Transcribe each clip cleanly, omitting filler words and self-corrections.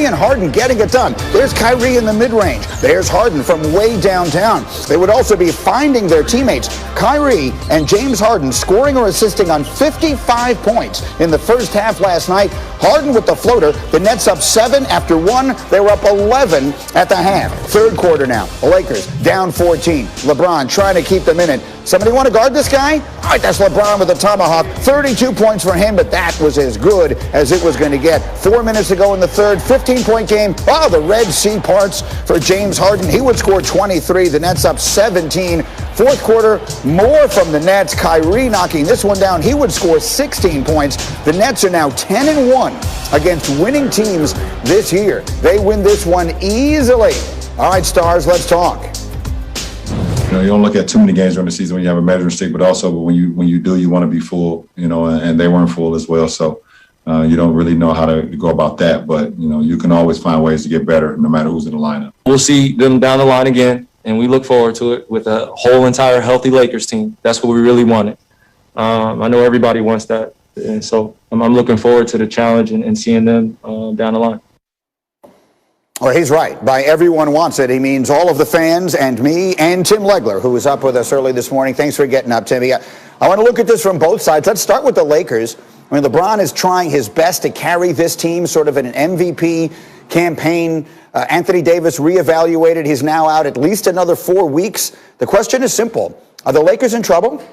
and Harden getting it done. There's Kyrie in the mid-range. There's Harden from way downtown. They would also be finding their teammates. Kyrie and James Harden scoring or assisting on 55 points in the first half last night. Harden with the floater. The Nets up 7 after 1. They were up 11 at the half. Third quarter now. The Lakers down 14. LeBron trying to keep them in it. Somebody want to guard this guy? All right, that's LeBron with a tomahawk. 32 points for him, but that was as good as it was going to get. 4 minutes to go in the third. 15-point game. Oh, the Red Sea parts for James Harden. He would score 23. The Nets up 17. Fourth quarter, more from the Nets. Kyrie knocking this one down. He would score 16 points. The Nets are now 10-1 against winning teams this year. They win this one easily. All right, Stars, let's talk. You know, you don't look at too many games during the season when you have a measuring stick, but also when you do, you want to be full, you know, and they weren't full as well. So you don't really know how to go about that. But, you know, you can always find ways to get better no matter who's in the lineup. We'll see them down the line again, and we look forward to it with a whole entire healthy Lakers team. That's what we really wanted. I know everybody wants that. And so I'm looking forward to the challenge and seeing them down the line. Well, he's right. By everyone wants it, he means all of the fans and me and Tim Legler, who was up with us early this morning. Thanks for getting up, Timmy. I want to look at this from both sides. Let's start with the Lakers. I mean, LeBron is trying his best to carry this team sort of in an MVP campaign. Anthony Davis reevaluated. He's now out at least another 4 weeks. The question is simple. Are the Lakers in trouble?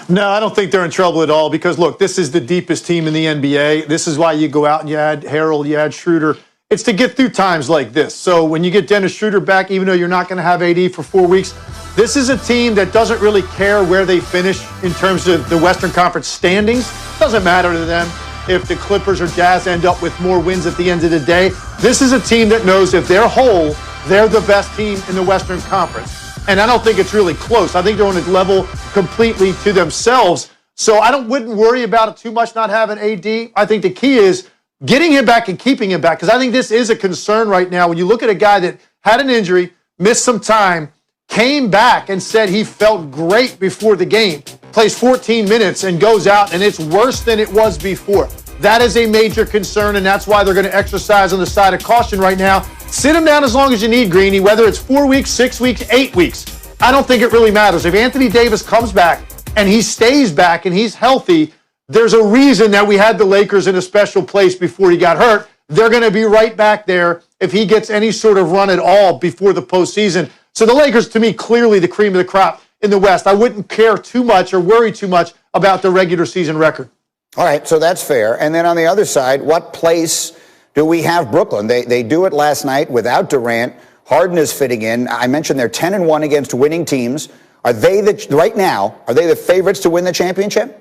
No, I don't think they're in trouble at all because, look, this is the deepest team in the NBA. This is why you go out and you add Harrell, you add Schroeder. It's to get through times like this. So when you get Dennis Schroeder back, even though you're not going to have AD for 4 weeks, this is a team that doesn't really care where they finish in terms of the Western Conference standings. Doesn't matter to them if the Clippers or Jazz end up with more wins at the end of the day. This is a team that knows if they're whole, they're the best team in the Western Conference. And I don't think it's really close. I think they're on a level completely to themselves. So I wouldn't worry about it too much not having AD. I think the key is getting him back and keeping him back, because I think this is a concern right now. When you look at a guy that had an injury, missed some time, came back and said he felt great before the game, plays 14 minutes and goes out and it's worse than it was before. That is a major concern, and that's why they're going to exercise on the side of caution right now. Sit him down as long as you need, Greeny, whether it's 4 weeks, 6 weeks, 8 weeks. I don't think it really matters. If Anthony Davis comes back and he stays back and he's healthy, there's a reason that we had the Lakers in a special place before he got hurt. They're going to be right back there if he gets any sort of run at all before the postseason. So the Lakers, to me, clearly the cream of the crop in the West. I wouldn't care too much or worry too much about the regular season record. All right, so that's fair. And then on the other side, what place do we have Brooklyn? They do it last night without Durant. Harden is fitting in. I mentioned they're 10-1 against winning teams. Are they right now, are they the favorites to win the championship?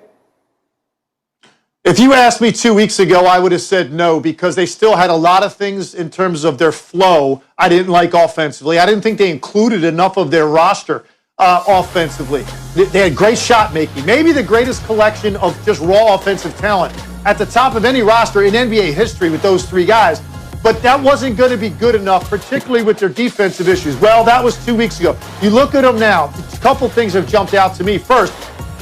If you asked me 2 weeks ago, I would have said no, because they still had a lot of things in terms of their flow I didn't like offensively. I didn't think they included enough of their roster offensively. They had great shot making, maybe the greatest collection of just raw offensive talent at the top of any roster in NBA history with those three guys. But that wasn't going to be good enough, particularly with their defensive issues. Well, that was 2 weeks ago. You look at them now, a couple things have jumped out to me. First,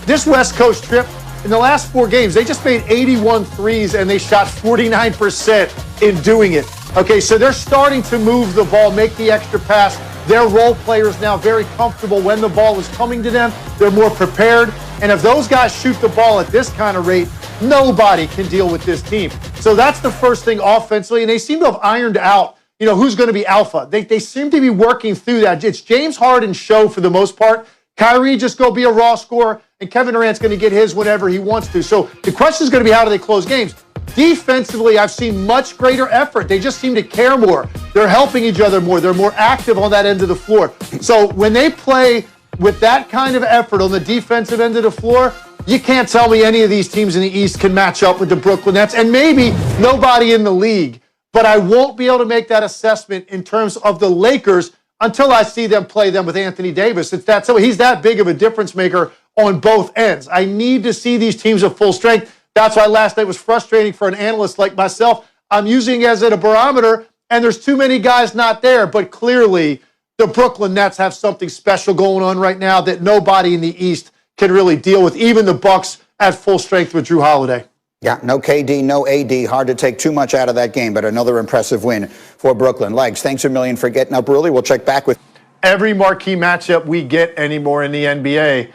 this West Coast trip, in the last 4 games, they just made 81 threes and they shot 49% in doing it. Okay, so they're starting to move the ball, make the extra pass. Their role players now very comfortable when the ball is coming to them. They're more prepared. And if those guys shoot the ball at this kind of rate, nobody can deal with this team. So that's the first thing offensively. And they seem to have ironed out, who's going to be alpha. They seem to be working through that. It's James Harden's show for the most part. Kyrie just go be a raw scorer, and Kevin Durant's going to get his whenever he wants to. So the question is going to be, how do they close games? Defensively, I've seen much greater effort. They just seem to care more. They're helping each other more. They're more active on that end of the floor. So when they play with that kind of effort on the defensive end of the floor, you can't tell me any of these teams in the East can match up with the Brooklyn Nets, and maybe nobody in the league. But I won't be able to make that assessment in terms of the Lakers until I see them play them with Anthony Davis. He's that big of a difference maker on both ends. I need to see these teams at full strength. That's why last night was frustrating for an analyst like myself. I'm using it as a barometer, and there's too many guys not there. But clearly, the Brooklyn Nets have something special going on right now that nobody in the East can really deal with, even the Bucks at full strength with Drew Holiday. Yeah, no KD, no AD. Hard to take too much out of that game, but another impressive win for Brooklyn. Legs, thanks a million for getting up early. We'll check back with Every marquee matchup we get anymore in the NBA,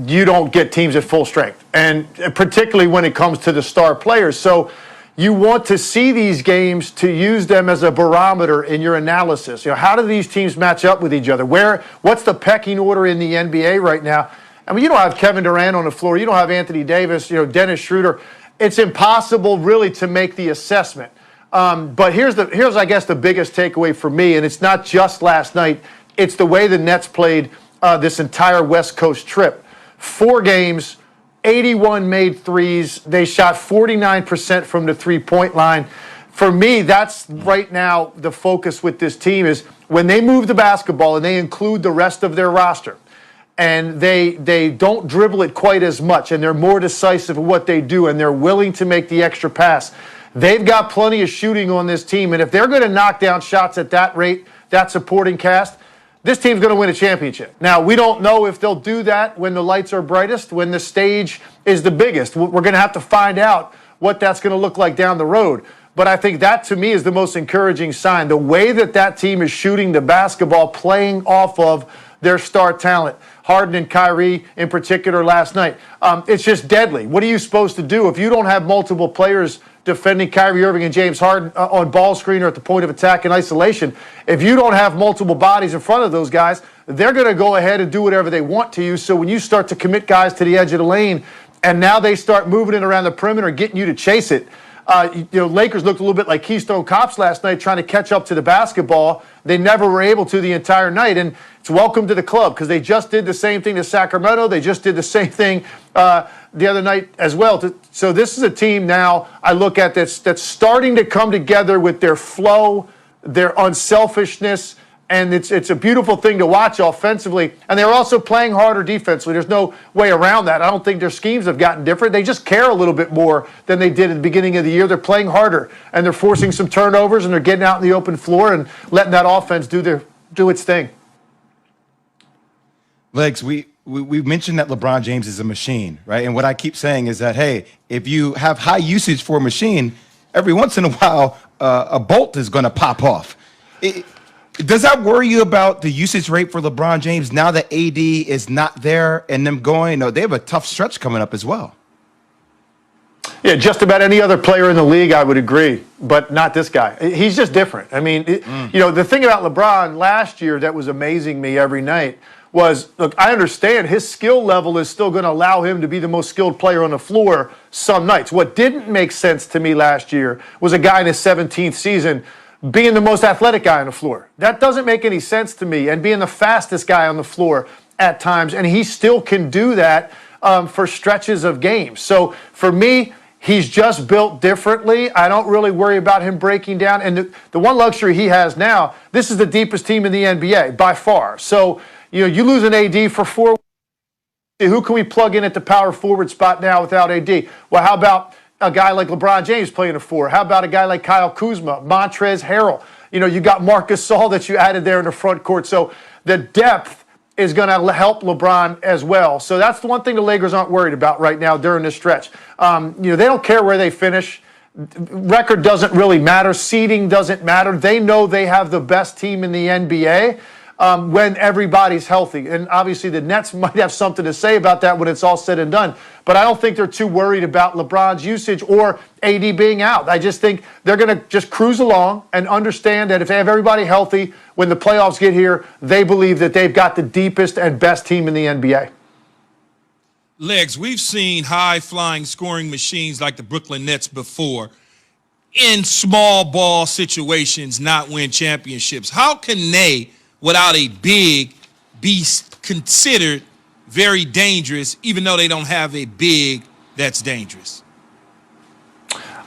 you don't get teams at full strength, and particularly when it comes to the star players. So you want to see these games to use them as a barometer in your analysis. You know, how do these teams match up with each other? What's the pecking order in the NBA right now? I mean, you don't have Kevin Durant on the floor. You don't have Anthony Davis, Dennis Schroeder. It's impossible really to make the assessment. But here's I guess the biggest takeaway for me, and it's not just last night. It's the way the Nets played this entire West Coast trip. 4 games, 81 made threes. They shot 49% from the three-point line. For me, that's right now the focus with this team is when they move the basketball and they include the rest of their roster, and they don't dribble it quite as much, and they're more decisive in what they do, and they're willing to make the extra pass. They've got plenty of shooting on this team, and if they're going to knock down shots at that rate, that supporting cast, this team's going to win a championship. Now, we don't know if they'll do that when the lights are brightest, when the stage is the biggest. We're going to have to find out what that's going to look like down the road. But I think that, to me, is the most encouraging sign. The way that team is shooting the basketball, playing off of their star talent. Harden and Kyrie in particular last night. It's just deadly. What are you supposed to do if you don't have multiple players defending Kyrie Irving and James Harden on ball screen or at the point of attack in isolation? If you don't have multiple bodies in front of those guys, they're going to go ahead and do whatever they want to you. So when you start to commit guys to the edge of the lane and now they start moving it around the perimeter, getting you to chase it, Lakers looked a little bit like Keystone Cops last night trying to catch up to the basketball. They never were able to the entire night, and it's welcome to the club because they just did the same thing to Sacramento. They just did the same thing the other night as well. So this is a team now I look at that's starting to come together with their flow, their unselfishness, and it's a beautiful thing to watch offensively. And they're also playing harder defensively. There's no way around that. I don't think their schemes have gotten different. They just care a little bit more than they did at the beginning of the year. They're playing harder, and they're forcing some turnovers, and they're getting out in the open floor and letting that offense do its thing. Legs, we mentioned that LeBron James is a machine, right? And what I keep saying is that, hey, if you have high usage for a machine, every once in a while, a bolt is going to pop off. Does that worry you about the usage rate for LeBron James now that AD is not there and them going? No, they have a tough stretch coming up as well. Yeah, just about any other player in the league, I would agree, but not this guy. He's just different. I mean, the thing about LeBron last year that was amazing me every night was, look, I understand his skill level is still going to allow him to be the most skilled player on the floor some nights. What didn't make sense to me last year was a guy in his 17th season being the most athletic guy on the floor. That doesn't make any sense to me, and being the fastest guy on the floor at times, and he still can do that for stretches of games. So for me, he's just built differently. I don't really worry about him breaking down. And the one luxury he has now, this is the deepest team in the NBA by far. So, you lose an AD for 4 weeks. Who can we plug in at the power forward spot now without AD? Well, how about a guy like LeBron James playing a 4? How about a guy like Kyle Kuzma, Montrezl Harrell? You got Marcus Gasol that you added there in the front court. So the depth is going to help LeBron as well. So that's the one thing the Lakers aren't worried about right now during this stretch. They don't care where they finish. Record doesn't really matter. Seeding doesn't matter. They know they have the best team in the NBA when everybody's healthy. And obviously the Nets might have something to say about that when it's all said and done. But I don't think they're too worried about LeBron's usage or AD being out. I just think they're going to just cruise along and understand that if they have everybody healthy, when the playoffs get here, they believe that they've got the deepest and best team in the NBA. Legs, we've seen high-flying scoring machines like the Brooklyn Nets before in small ball situations not win championships. How can they, without a big, be considered very dangerous, even though they don't have a big that's dangerous?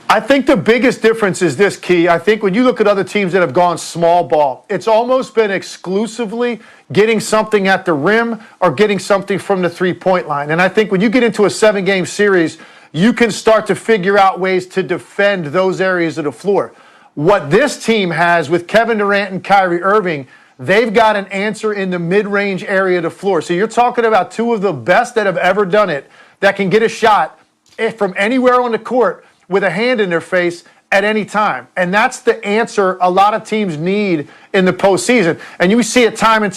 I think the biggest difference is this, Key. I think when you look at other teams that have gone small ball, it's almost been exclusively getting something at the rim or getting something from the three-point line. And I think when you get into a 7-game series, you can start to figure out ways to defend those areas of the floor. What this team has with Kevin Durant and Kyrie Irving, they've got an answer in the mid-range area of the floor. So you're talking about two of the best that have ever done it that can get a shot from anywhere on the court with a hand in their face at any time. And that's the answer a lot of teams need in the postseason. And you see it time and time.